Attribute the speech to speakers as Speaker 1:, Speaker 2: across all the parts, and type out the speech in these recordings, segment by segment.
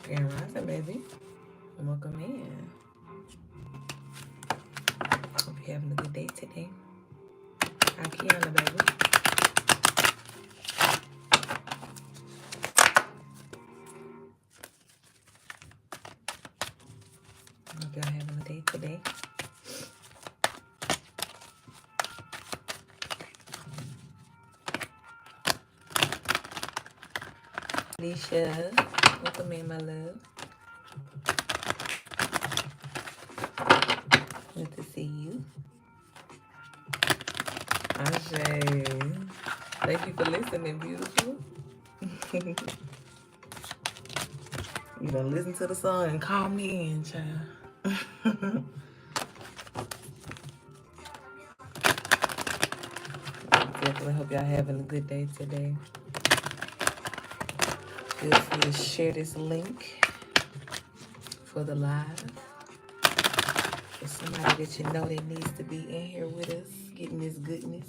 Speaker 1: Grand Rising, baby. Welcome in. Hope you're having a good day today. Hi, Kiana, baby. Hope y'all having a day today. Alicia, welcome in, my love. Good to see you. Ashay, thank you for listening, beautiful. You done listen to the song and call me in, child. Definitely hope y'all having a good day today. Feel free to share this link for the live. For somebody that you know that needs to be in here with us, getting this goodness.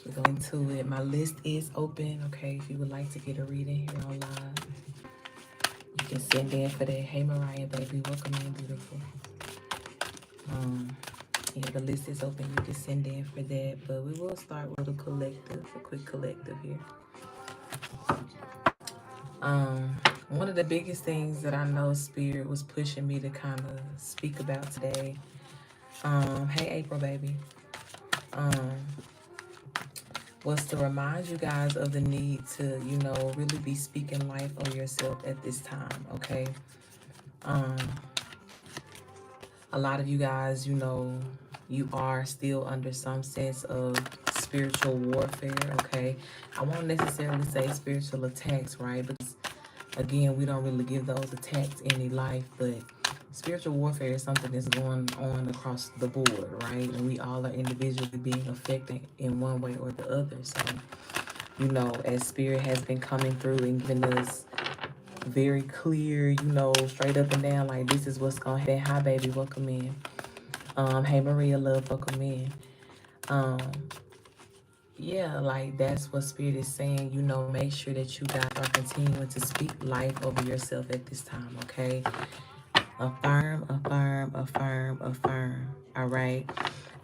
Speaker 1: We're going to it. My list is open, okay? If you would like to get a reading here on live, you can send in for that. Hey, Mariah, baby, welcome in, beautiful. Yeah, the list is open. You can send in for that, but we will start with a collective, a quick collective here. One of the biggest things that I know Spirit was pushing me to kind of speak about today. Hey, April, baby. Was to remind you guys of the need to, really be speaking life over yourself at this time, okay? A lot of you guys, you are still under some sense of spiritual warfare, okay? I won't necessarily say spiritual attacks, right? Because, again, we don't really give those attacks any life, but spiritual warfare is something that's going on across the board, right? And we all are individually being affected in one way or the other. So, as Spirit has been coming through and giving us very clear, straight up and down, like this is what's gonna happen. Hi, baby, welcome in. Hey, Maria, love, welcome in. Yeah, like that's what Spirit is saying. Make sure that you guys are continuing to speak life over yourself at this time, okay? Affirm, affirm, affirm, affirm. All right.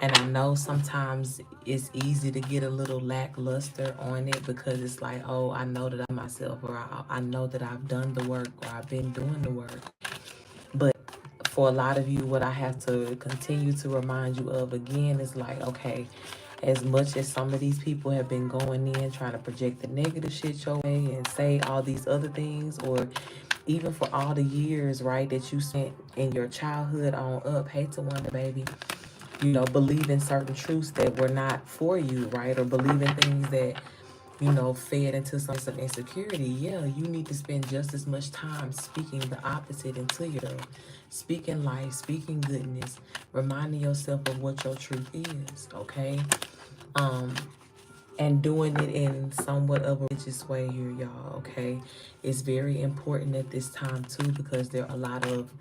Speaker 1: And I know sometimes it's easy to get a little lackluster on it because it's like, oh, I know that I'm myself, or I know that I've done the work, or I've been doing the work. But for a lot of you, what I have to continue to remind you of again is like, okay, as much as some of these people have been going in trying to project the negative shit your way and say all these other things, or even for all the years, right, that you spent in your childhood on up, hate to wonder, baby, believe in certain truths that were not for you, right, or believe in things that, fed into some sense of insecurity. Yeah, you need to spend just as much time speaking the opposite into yourself, speaking life, speaking goodness, reminding yourself of what your truth is, okay? And doing it in somewhat of a religious way here, y'all, okay? It's very important at this time, too, because there are a lot of,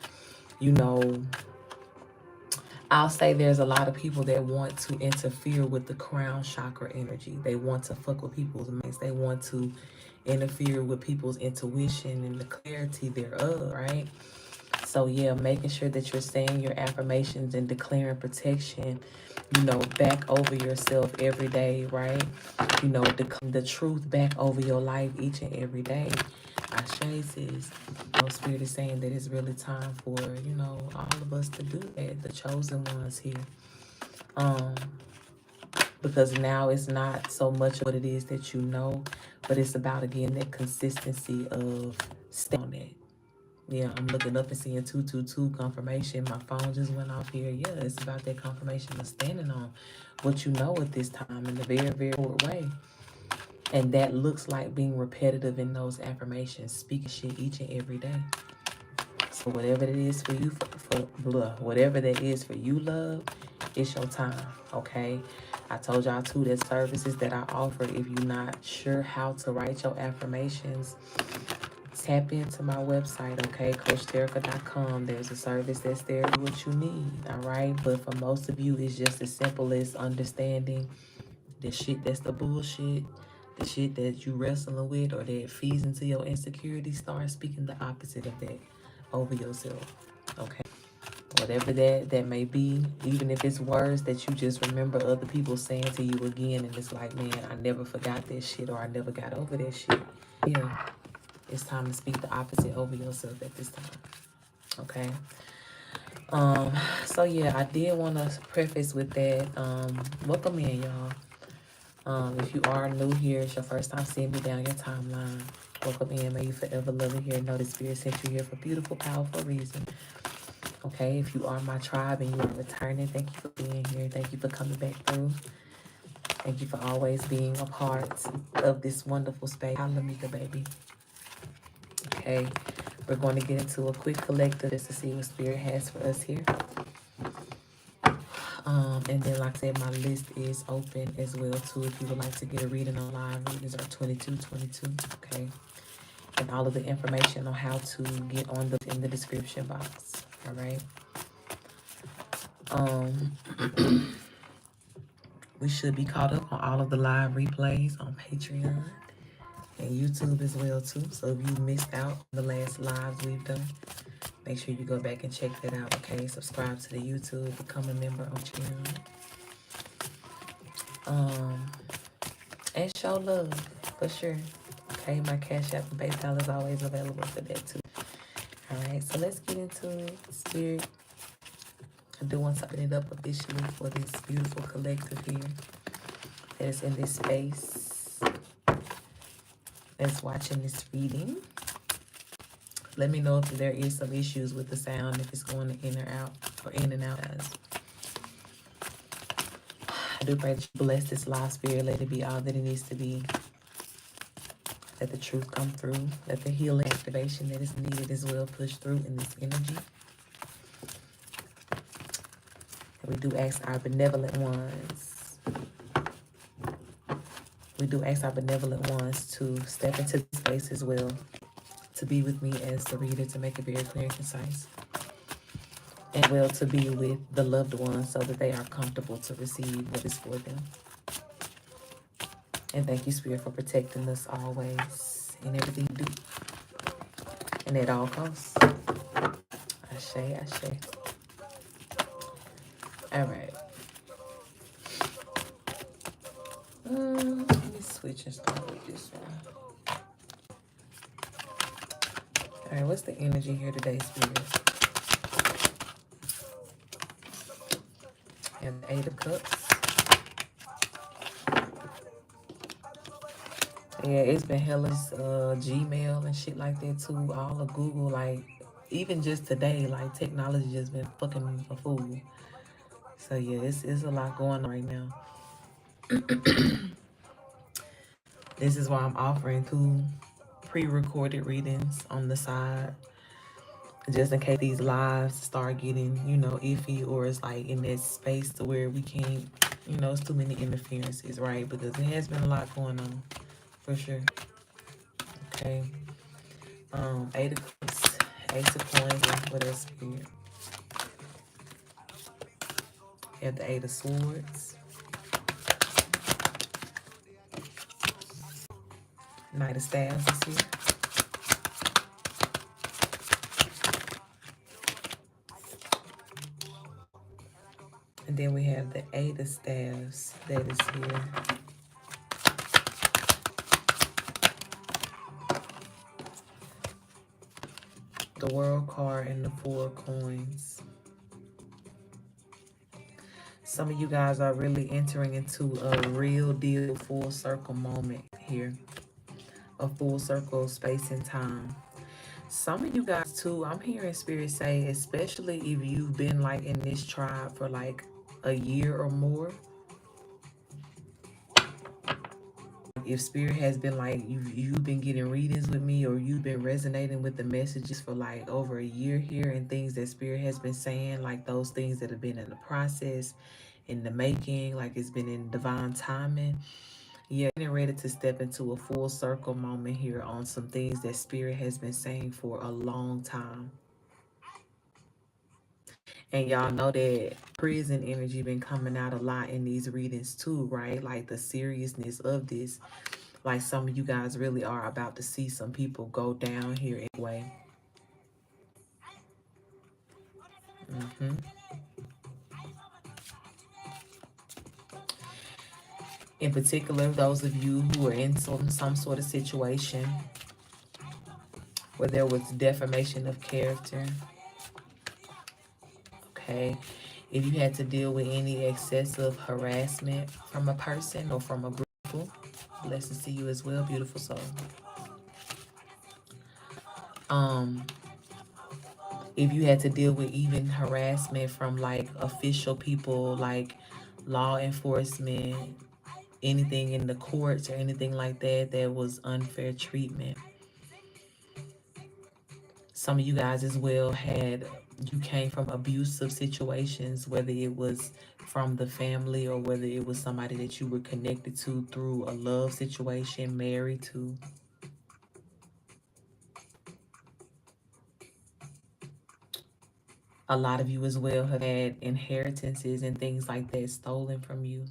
Speaker 1: I'll say there's a lot of people that want to interfere with the crown chakra energy. They want to fuck with people's minds. They want to interfere with people's intuition and the clarity thereof, right? So yeah, making sure that you're saying your affirmations and declaring protection, back over yourself every day, right? The truth back over your life each and every day. Ashay says, Spirit is saying that it's really time for, all of us to do that, the chosen ones here. Because now it's not so much what it is that but it's about, again, that consistency of staying on it. Yeah, I'm looking up and seeing 222 confirmation. My phone just went off here. Yeah, it's about that confirmation of standing on what you know at this time in a very, very short way. And that looks like being repetitive in those affirmations, speaking shit each and every day. So whatever it is for you, whatever that is for you, love, it's your time, okay? I told y'all too that services that I offer, if you're not sure how to write your affirmations, tap into my website, okay? CoachTerica.com. There's a service that's there for what you need, all right? But for most of you, it's just as simple as understanding the shit that's the bullshit, The shit that you wrestling with or that feeds into your insecurity, start speaking the opposite of that over yourself. Okay? Whatever that may be, even if it's words that you just remember other people saying to you again, and it's like, man, I never forgot that shit, or I never got over that shit. Yeah, it's time to speak the opposite over yourself at this time. Okay. So yeah, I did want to preface with that. Welcome in, y'all. If you are new here, it's your first time seeing me down your timeline. Welcome in. May you forever love it here. Know the Spirit sent you here for beautiful, powerful reason. Okay, if you are my tribe and you are returning, thank you for being here. Thank you for coming back through. Thank you for always being a part of this wonderful space. Hallelujah, baby. Okay, we're going to get into a quick collective just to see what Spirit has for us here. And then, like I said, my list is open as well too. If you would like to get a reading on live, readings are 2222. Okay, and all of the information on how to get on the in the description box. All right. We should be caught up on all of the live replays on Patreon and YouTube as well too. So if you missed out on the last lives we've done, make sure you go back and check that out. Okay, subscribe to the YouTube, become a member on channel. And show love for sure. Okay, my Cash App and PayPal is always available for that too. All right, so let's get into it. Spirit, I do want to open it up officially for this beautiful collective here that is in this space that's watching this reading. Let me know if there is some issues with the sound, if it's going in or out or in and out. Guys, I do pray that you bless this live, Spirit. Let it be all that it needs to be. Let the truth come through. Let the healing activation that is needed as well push through in this energy. And we do ask our benevolent ones. We do ask our benevolent ones to step into this space as well, to be with me as the reader, to make it very clear and concise. And well, to be with the loved ones so that they are comfortable to receive what is for them. And thank you, Spirit, for protecting us always in everything you do. And at all costs. Ashe, ashe. All right. Let me switch and start with this one. All right, what's the energy here today, Spirit? And the Eight of Cups. Yeah, it's been hella Gmail and shit like that too. All of Google, like even just today, like technology just been fucking a fool. So yeah, it's a lot going on right now. This is why I'm offering 2 pre-recorded readings on the side, just in case these lives start getting, you know, iffy, or it's like in that space to where we can't, you know, it's too many interferences, right? Because it has been a lot going on, for sure. Okay. Eight of Cups, Ace of Coins, and what else here? We have the Eight of Swords, Knight of Staves is here. And then we have the Eight of Staves that is here. The World card and the Four of Coins. Some of you guys are really entering into a real deal full circle moment here. A full circle space and time. Some of you guys too, I'm hearing Spirit say, especially if you've been like in this tribe for like a year or more. If Spirit has been like, you've been getting readings with me, or you've been resonating with the messages for like over a year here, and things that Spirit has been saying, like those things that have been in the process, in the making, like it's been in divine timing. Yeah, getting ready to step into a full circle moment here on some things that Spirit has been saying for a long time. And y'all know that prison energy been coming out a lot in these readings too, right? Like the seriousness of this. Like some of you guys really are about to see some people go down here anyway. hmm In particular, those of you who are in some sort of situation where there was defamation of character, okay? If you had to deal with any excessive harassment from a person or from a group, blessings to you as well, beautiful soul. Um, if you had to deal with even harassment from like official people, like law enforcement, anything in the courts or anything like that, that was unfair treatment. Some of you guys as well you came from abusive situations, whether it was from the family or whether it was somebody that you were connected to through a love situation, married to. A lot of you as well have had inheritances and things like that stolen from you.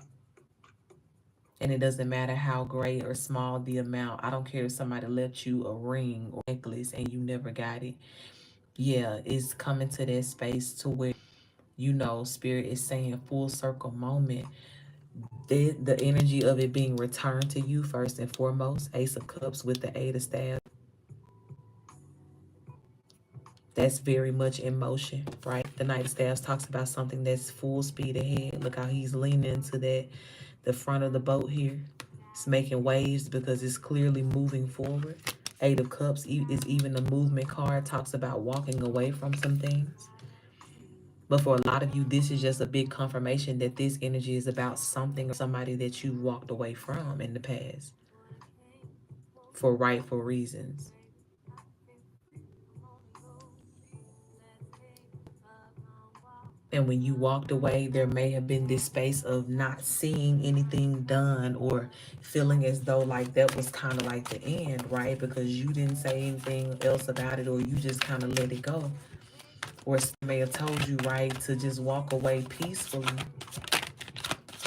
Speaker 1: And it doesn't matter how great or small the amount. I don't care if somebody left you a ring or necklace and you never got it. Yeah, it's coming to that space to where, Spirit is saying full circle moment. The energy of it being returned to you first and foremost. Ace of Cups with the Eight of Staves. That's very much in motion, right? The Knight of Staves talks about something that's full speed ahead. Look how he's leaning into the front of the boat here. It's making waves because it's clearly moving forward. Eight of Cups is even a movement card. Talks about walking away from some things. But for a lot of you, this is just a big confirmation that this energy is about something or somebody that you walked away from in the past for rightful reasons. And when you walked away, there may have been this space of not seeing anything done or feeling as though like that was kind of like the end, right? Because you didn't say anything else about it or you just kind of let it go. Or may have told you, right, to just walk away peacefully.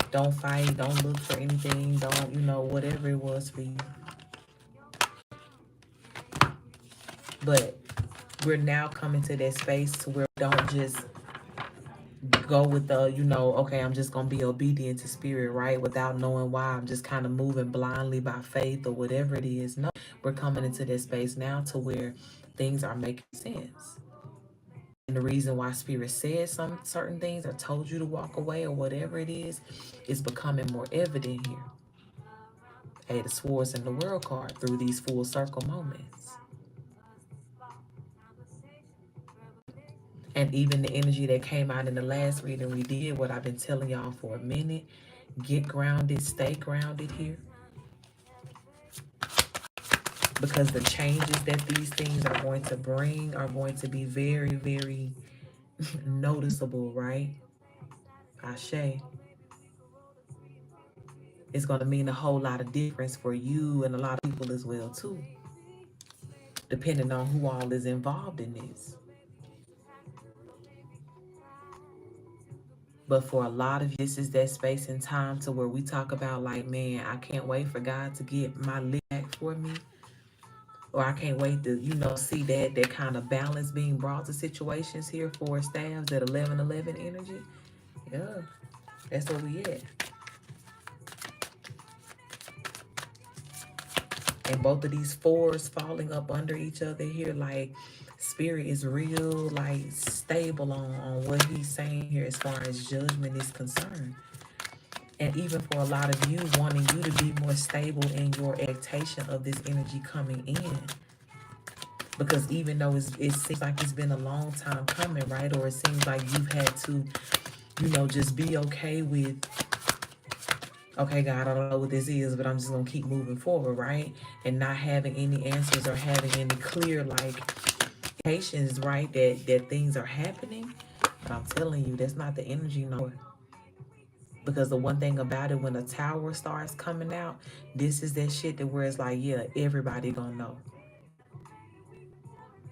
Speaker 1: Don't fight, don't look for anything, don't, whatever it was for you. But we're now coming to that space to where we don't just go with the, okay, I'm just going to be obedient to spirit, right? Without knowing why. I'm just kind of moving blindly by faith or whatever it is. No, we're coming into that space now to where things are making sense. And the reason why spirit says some certain things or told you to walk away or whatever it is becoming more evident here. Eight of Swords in the World card through these full circle moments. And even the energy that came out in the last reading we did, what I've been telling y'all for a minute, get grounded, stay grounded here. Because the changes that these things are going to bring are going to be very, very noticeable, right? Ashe. It's going to mean a whole lot of difference for you and a lot of people as well, too. Depending on who all is involved in this. But for a lot of you, this is that space and time to where we talk about like, man, I can't wait for God to get my lick back for me. Or I can't wait to, see that kind of balance being brought to situations here for staffs, that 11-11 energy. Yeah, that's where we at. And both of these fours falling up under each other here, like spirit is real, like stable on what he's saying here as far as judgment is concerned. And even for a lot of you, wanting you to be more stable in your expectation of this energy coming in. Because even though it seems like it's been a long time coming, right? Or it seems like you've had to, just be okay with, okay, God, I don't know what this is, but I'm just going to keep moving forward, right? And not having any answers or having any clear, indications, right, that things are happening. But I'm telling you, that's not the energy no more. Because the one thing about it, when a tower starts coming out, this is that shit that where it's like, yeah, everybody gonna know.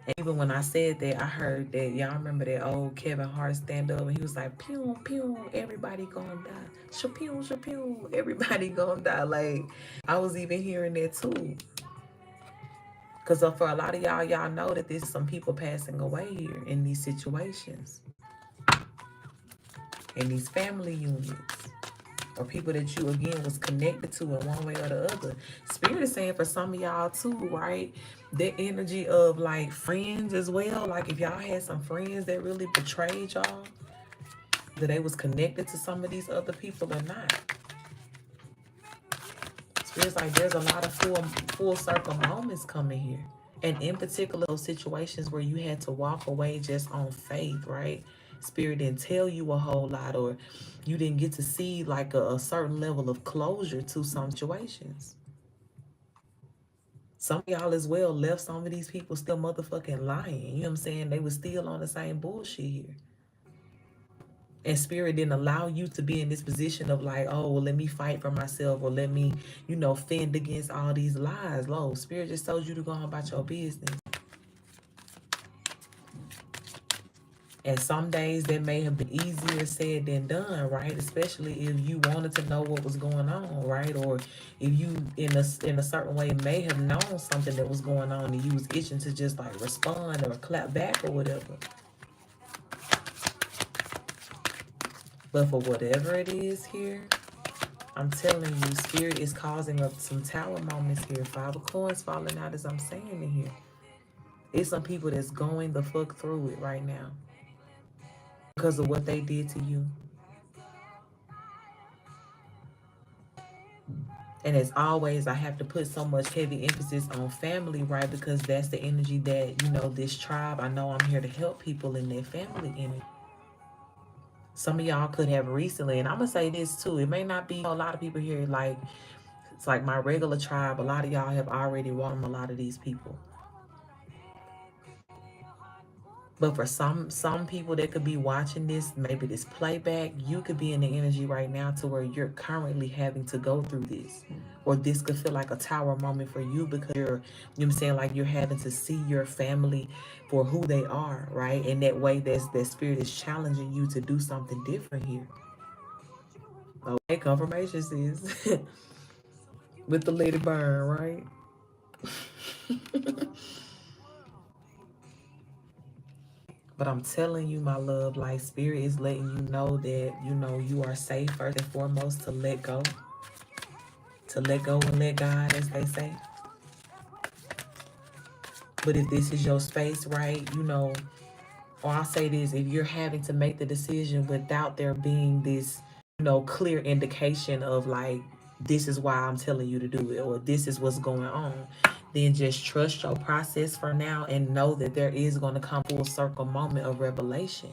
Speaker 1: And even when I said that, I heard that, y'all remember that old Kevin Hart stand up and he was like, pew, pew, everybody gonna die. Shapew, shapew, everybody gonna die. Like, I was even hearing that too. Because for a lot of y'all know that there's some people passing away here in these situations, in these family units, or people that you, again, was connected to in one way or the other. Spirit is saying for some of y'all too, right? That energy of like friends as well. Like if y'all had some friends that really betrayed y'all, that they was connected to some of these other people or not. Spirit's like there's a lot of full circle moments coming here. And in particular, those situations where you had to walk away just on faith, right? Spirit didn't tell you a whole lot, or you didn't get to see like a certain level of closure to some situations. Some of y'all as well left some of these people still motherfucking lying. You know what I'm saying? They were still on the same bullshit here. And Spirit didn't allow you to be in this position of like, oh, well, let me fight for myself, or let me, fend against all these lies. Lo, Spirit just told you to go on about your business. And some days that may have been easier said than done, right? Especially if you wanted to know what was going on, right? Or if you, in a certain way, may have known something that was going on and you was itching to just like respond or clap back or whatever. But for whatever it is here, I'm telling you, Spirit is causing up some tower moments here. 5 of coins falling out as I'm saying it here. It's some people that's going the fuck through it right now because of what they did to you. And as always, I have to put so much heavy emphasis on family, right? Because that's the energy that, this tribe, I know I'm here to help people in their family energy. Some of y'all could have recently, and I'm going to say this too, it may not be a lot of people here, like, it's like my regular tribe. A lot of y'all have already welcomed a lot of these people. But for some people that could be watching this, maybe this playback, you could be in the energy right now to where you're currently having to go through this. Or this could feel like a tower moment for you because you're, you know what I'm saying, like you're having to see your family for who they are, right? In that way, that Spirit is challenging you to do something different here. Okay, confirmation says, with the Lady Burn, right? But I'm telling you, my love, like Spirit is letting you know that, you are safe first and foremost to let go. To let go and let God, as they say. But if this is your space, right, or I'll say this, if you're having to make the decision without there being this, clear indication of like, this is why I'm telling you to do it, or this is what's going on, then just trust your process for now and know that there is going to come full circle moment of revelation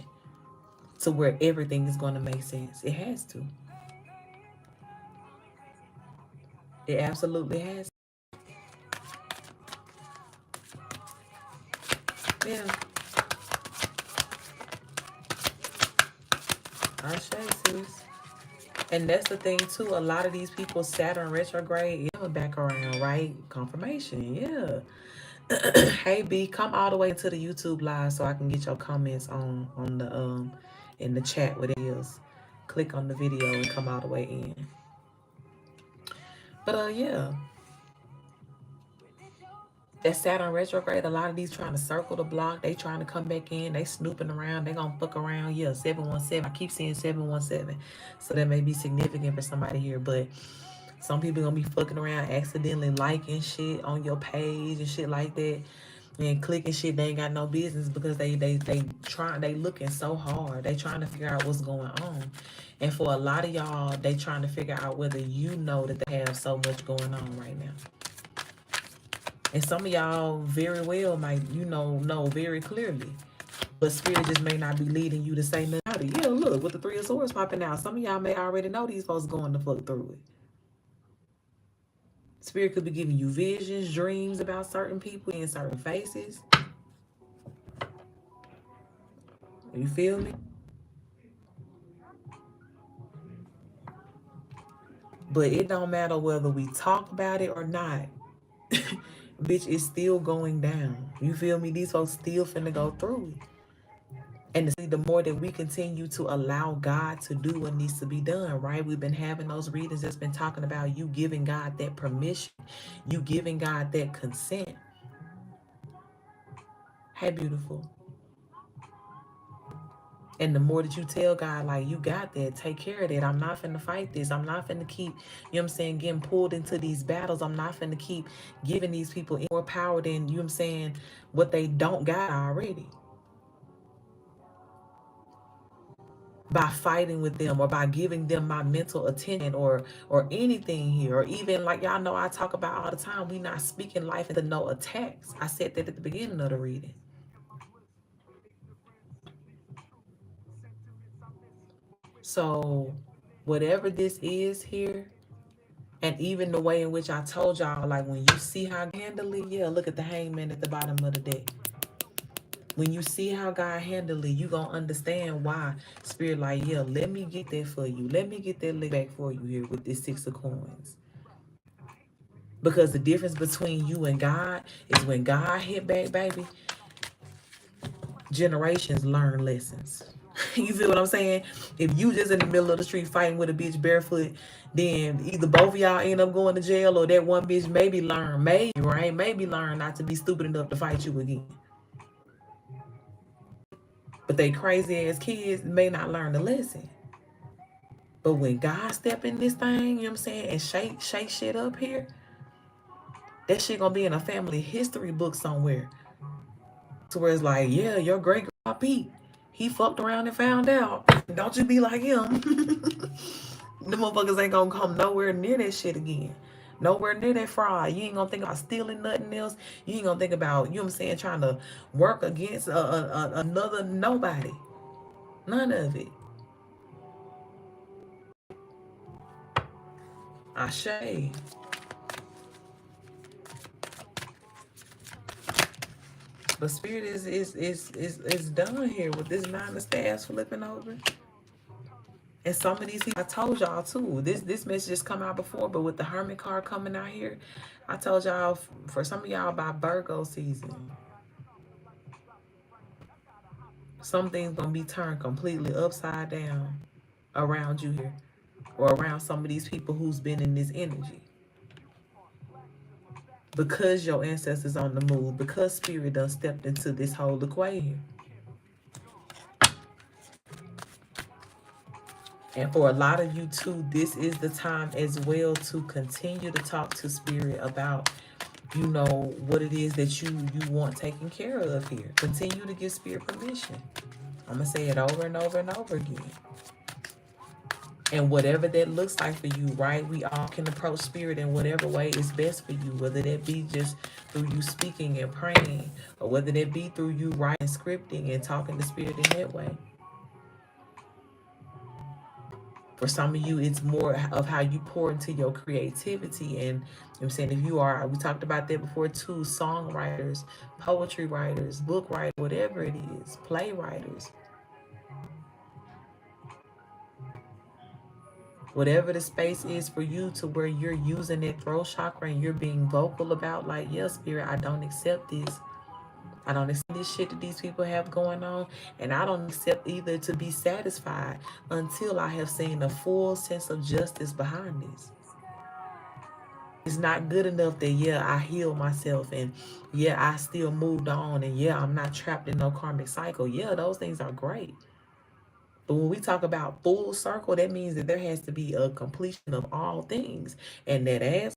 Speaker 1: to where everything is going to make sense. It has to. It absolutely has. Yeah. I say, sis. And that's the thing too. A lot of these people, Saturn retrograde, yeah, back around, right? Confirmation, yeah. Hey B, come all the way to the YouTube live so I can get your comments on the in the chat what it is. Click on the video and come all the way in. But yeah. That Saturn retrograde, a lot of these trying to circle the block. They trying to come back in. They snooping around. They gonna fuck around. Yeah, 717. I keep seeing 717. So that may be significant for somebody here. But some people gonna be fucking around, accidentally liking shit on your page and shit like that. And clicking shit they ain't got no business because they looking so hard. They trying to figure out what's going on. And for a lot of y'all, they trying to figure out whether you know that they have so much going on right now. And some of y'all very well might, know very clearly. But Spirit just may not be leading you to say nothing about it. Yeah, look, with the 3 of Swords popping out, some of y'all may already know these folks going the fuck through it. Spirit could be giving you visions, dreams about certain people in certain faces. You feel me? But it don't matter whether we talk about it or not. Bitch, it's still going down. You feel me? These folks still finna go through it. And the more that we continue to allow God to do what needs to be done, right? We've been having those readings that's been talking about you giving God that permission, you giving God that consent. Hey, beautiful. And the more that you tell God, like, you got that, take care of that. I'm not finna fight this. I'm not finna keep, you know what I'm saying, getting pulled into these battles. I'm not finna keep giving these people more power than, you know what I'm saying, what they don't got already. By fighting with them or by giving them my mental attention or anything here. Or even like y'all know I talk about all the time, we not speaking life into no attacks. I said that at the beginning of the reading. So whatever this is here, and even the way in which I told y'all, like when you see how I handle it, yeah, look at the hangman at the bottom of the deck. When you see how God handle it, you gonna understand why Spirit like, yeah, let me get that for you. Let me get that lick back for you here with this 6 of coins. Because the difference between you and God is when God hit back, baby, generations learn lessons. You feel what I'm saying? If you just in the middle of the street fighting with a bitch barefoot, then either both of y'all end up going to jail or that one bitch maybe learn, maybe learn not to be stupid enough to fight you again. But they crazy ass kids may not learn the lesson. But when God step in this thing, you know what I'm saying, and shake shit up here, that shit gonna be in a family history book somewhere. To where it's like, yeah, your great grandpa Pete, he fucked around and found out. Don't you be like him. The motherfuckers ain't gonna come nowhere near that shit again. Nowhere near that fraud. You ain't gonna think about stealing nothing else. You ain't gonna think about, you know what I'm saying, trying to work against another nobody. None of it. Ashe. But spirit is done here with this 9 of staffs flipping over. And some of these people, I told y'all too, this message just come out before, but with the Hermit card coming out here, I told y'all, for some of y'all by Virgo season, something's gonna be turned completely upside down around you here, or around some of these people who's been in this energy. Because your ancestors on the move, because spirit done stepped into this whole equation. And for a lot of you too, this is the time as well to continue to talk to spirit about, you know, what it is that you want taken care of here. Continue to give spirit permission. I'm going to say it over and over and over again. And whatever that looks like for you, right? We all can approach spirit in whatever way is best for you, whether that be just through you speaking and praying, or whether that be through you writing, scripting, and talking to spirit in that way. For some of you, it's more of how you pour into your creativity. And you know what I'm saying, if you are, we talked about that before too, songwriters, poetry writers, book writers, whatever it is, playwriters. Whatever the space is for you to where you're using that throat chakra and you're being vocal about, like, yeah, spirit, I don't accept this. I don't accept this shit that these people have going on. And I don't accept either to be satisfied until I have seen a full sense of justice behind this. It's not good enough that, yeah, I healed myself and, yeah, I still moved on and, yeah, I'm not trapped in no karmic cycle. Yeah, those things are great. But when we talk about full circle, that means that there has to be a completion of all things. And that ass,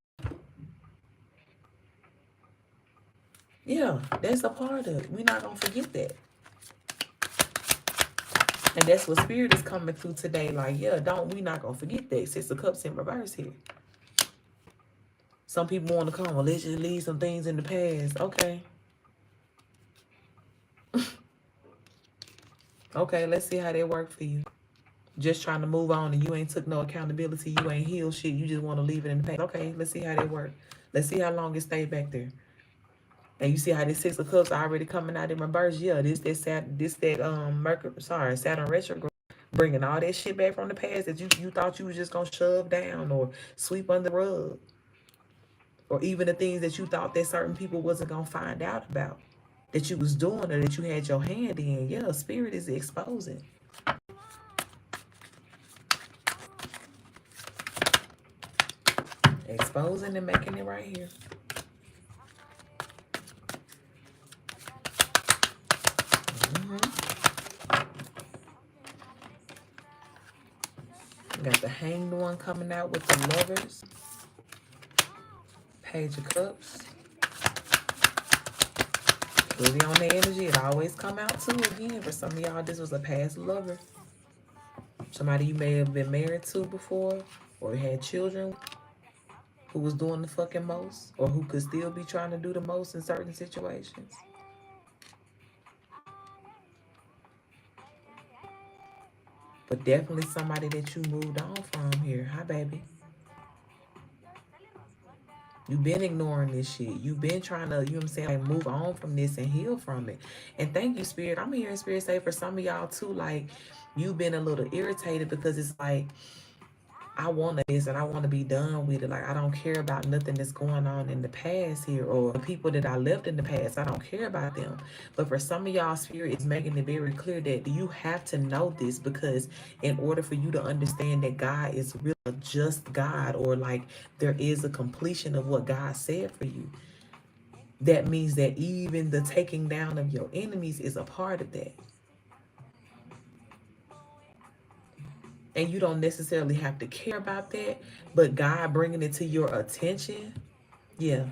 Speaker 1: yeah, that's a part of it. We're not going to forget that. And that's what spirit is coming through today. Like, yeah, we're not going to forget that. 6 of Cups in reverse here. Some people want to come, well, let's just leave some things in the past. Okay. Okay, let's see how that worked for you. Just trying to move on and you ain't took no accountability, you ain't healed shit, you just want to leave it in the past. Okay, let's see how that work. Let's see how long it stayed back there. And you see how this 6 of Cups already coming out in reverse. Yeah, Saturn retrograde, bringing all that shit back from the past that you thought you was just gonna shove down or sweep under the rug. Or even the things that you thought that certain people wasn't going to find out about, that you was doing or that you had your hand in. Yeah, spirit is exposing. Exposing and making it right here. Got the Hanged One coming out with the Lovers. Page of Cups. Really on the energy. It always come out too again. For some of y'all, this was a past lover. Somebody you may have been married to before, or had children, who was doing the fucking most, or who could still be trying to do the most in certain situations. But definitely somebody that you moved on from here. Hi, baby. You've been ignoring this shit. You've been trying to, you know what I'm saying, like move on from this and heal from it. And thank you, Spirit. I'm hearing Spirit say for some of y'all too, like, you've been a little irritated because it's like, I want this and I want to be done with it. Like, I don't care about nothing that's going on in the past here, or the people that I left in the past. I don't care about them. But for some of y'all, Spirit is making it very clear that you have to know this, because in order for you to understand that God is really a just God, or like there is a completion of what God said for you, that means that even the taking down of your enemies is a part of that. And you don't necessarily have to care about that, but God bringing it to your attention, yeah,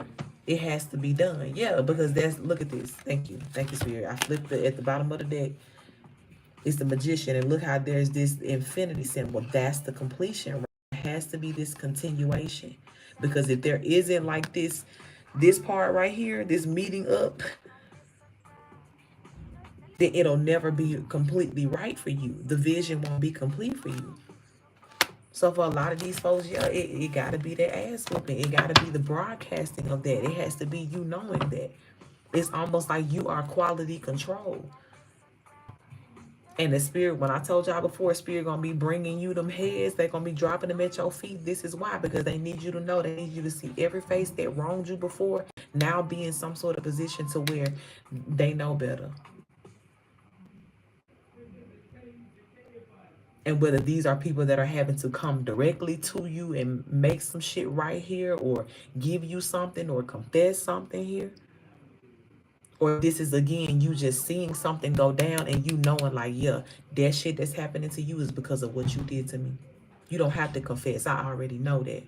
Speaker 1: it has to be done. Yeah, because that's, look at this. Thank you, Spirit. I flipped it at the bottom of the deck. It's the Magician, and look how there's this infinity symbol. That's the completion. Right? It has to be this continuation, because if there isn't like this part right here, this meeting up, then it'll never be completely right for you. The vision won't be complete for you. So for a lot of these folks, yeah, it got to be their ass whooping. It got to be the broadcasting of that. It has to be you knowing that. It's almost like you are quality control. And the Spirit, when I told y'all before, Spirit going to be bringing you them heads. They're going to be dropping them at your feet. This is why, because they need you to know. They need you to see every face that wronged you before now be in some sort of position to where they know better. And whether these are people that are having to come directly to you and make some shit right here, or give you something, or confess something here, or this is, again, you just seeing something go down and you knowing like, yeah, that shit that's happening to you is because of what you did to me. You don't have to confess. I already know that.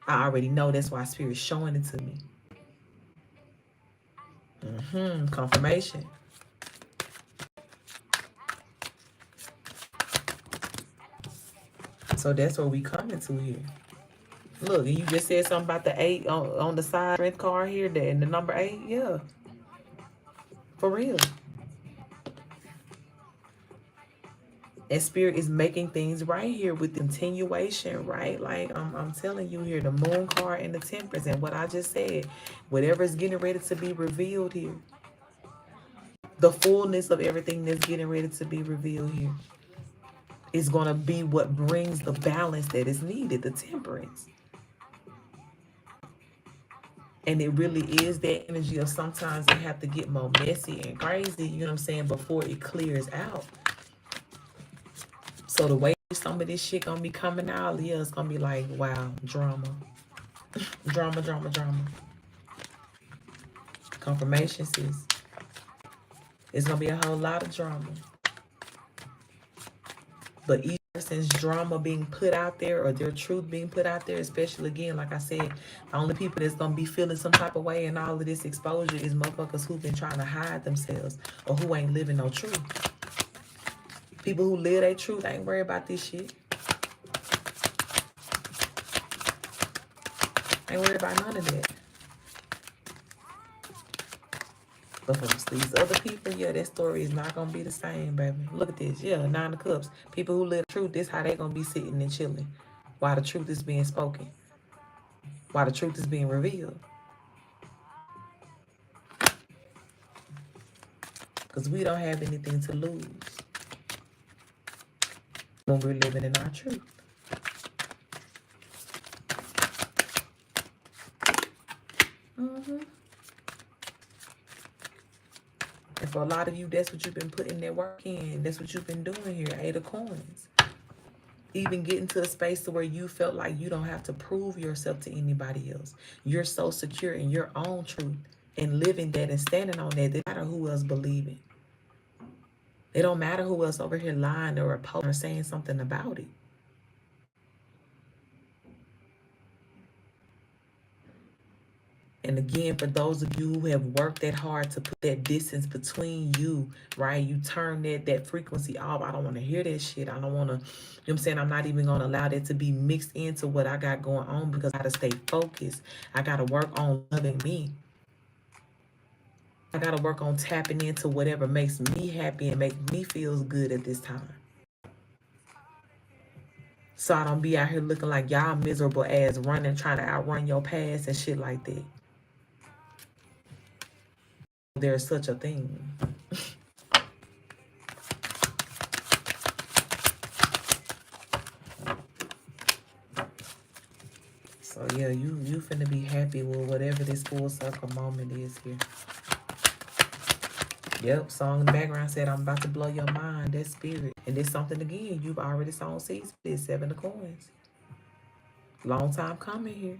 Speaker 1: I already know. That's why Spirit's showing it to me. Confirmation. So that's what we coming to here. Look, and you just said something about the 8 on the side red car here, that and the number 8. Yeah, for real. And Spirit is making things right here with continuation, right? Like I'm telling you here, the Moon card and the Temperance, and what I just said, whatever is getting ready to be revealed here, the fullness of everything that's getting ready to be revealed here is going to be what brings the balance that is needed, the temperance. And it really is that energy of sometimes they have to get more messy and crazy, you know what I'm saying, before it clears out. So the way some of this shit gonna be coming out, yeah, it's gonna be like, wow, drama. Drama, drama, drama. Confirmation, sis. It's gonna be a whole lot of drama. But each person's drama being put out there, or their truth being put out there, especially, again, like I said, the only people that's gonna be feeling some type of way in all of this exposure is motherfuckers who've been trying to hide themselves, or who ain't living no truth. People who live their truth ain't worried about this shit. Ain't worried about none of that. But for these other people, yeah, that story is not going to be the same, baby. Look at this. Yeah, 9 of Cups. People who live the truth, this how they going to be sitting and chilling while the truth is being spoken, while the truth is being revealed. Because we don't have anything to lose when we're living in our truth. Mm-hmm. And for a lot of you, that's what you've been putting that work in. That's what you've been doing here. 8 of Coins. Even getting to a space to where you felt like you don't have to prove yourself to anybody else. You're so secure in your own truth and living that and standing on that. It doesn't matter who else believing. It don't matter who else over here lying or opposing or saying something about it. And again, for those of you who have worked that hard to put that distance between you, right? You turn that frequency off. I don't want to hear that shit. I don't want to, you know what I'm saying? I'm not even going to allow that to be mixed into what I got going on because I got to stay focused. I got to work on loving me. I got to work on tapping into whatever makes me happy and make me feel good at this time. So I don't be out here looking like y'all miserable ass running, trying to outrun your past and shit like that. There's such a thing. So yeah, you finna be happy with whatever this full circle moment is here. Yep, song in the background said, I'm about to blow your mind, that spirit. And it's something, again, you've already sown seeds for this. 7 of Coins. Long time coming here.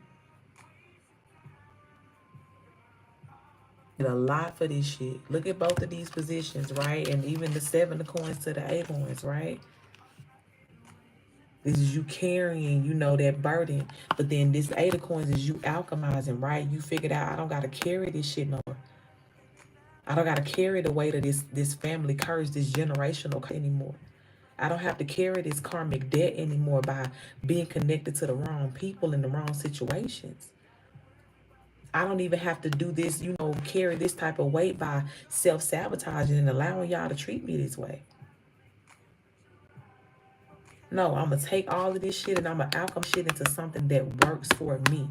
Speaker 1: Did a lot for this shit. Look at both of these positions, right? And even the 7 of Coins to the 8 of Coins, right? This is you carrying, you know, that burden. But then this 8 of Coins is you alchemizing, right? You figured out, I don't got to carry this shit no more. I don't got to carry the weight of this family curse, this generational curse anymore. I don't have to carry this karmic debt anymore by being connected to the wrong people in the wrong situations. I don't even have to do this, you know, carry this type of weight by self-sabotaging and allowing y'all to treat me this way. No, I'm going to take all of this shit and I'm going to alchemy shit into something that works for me.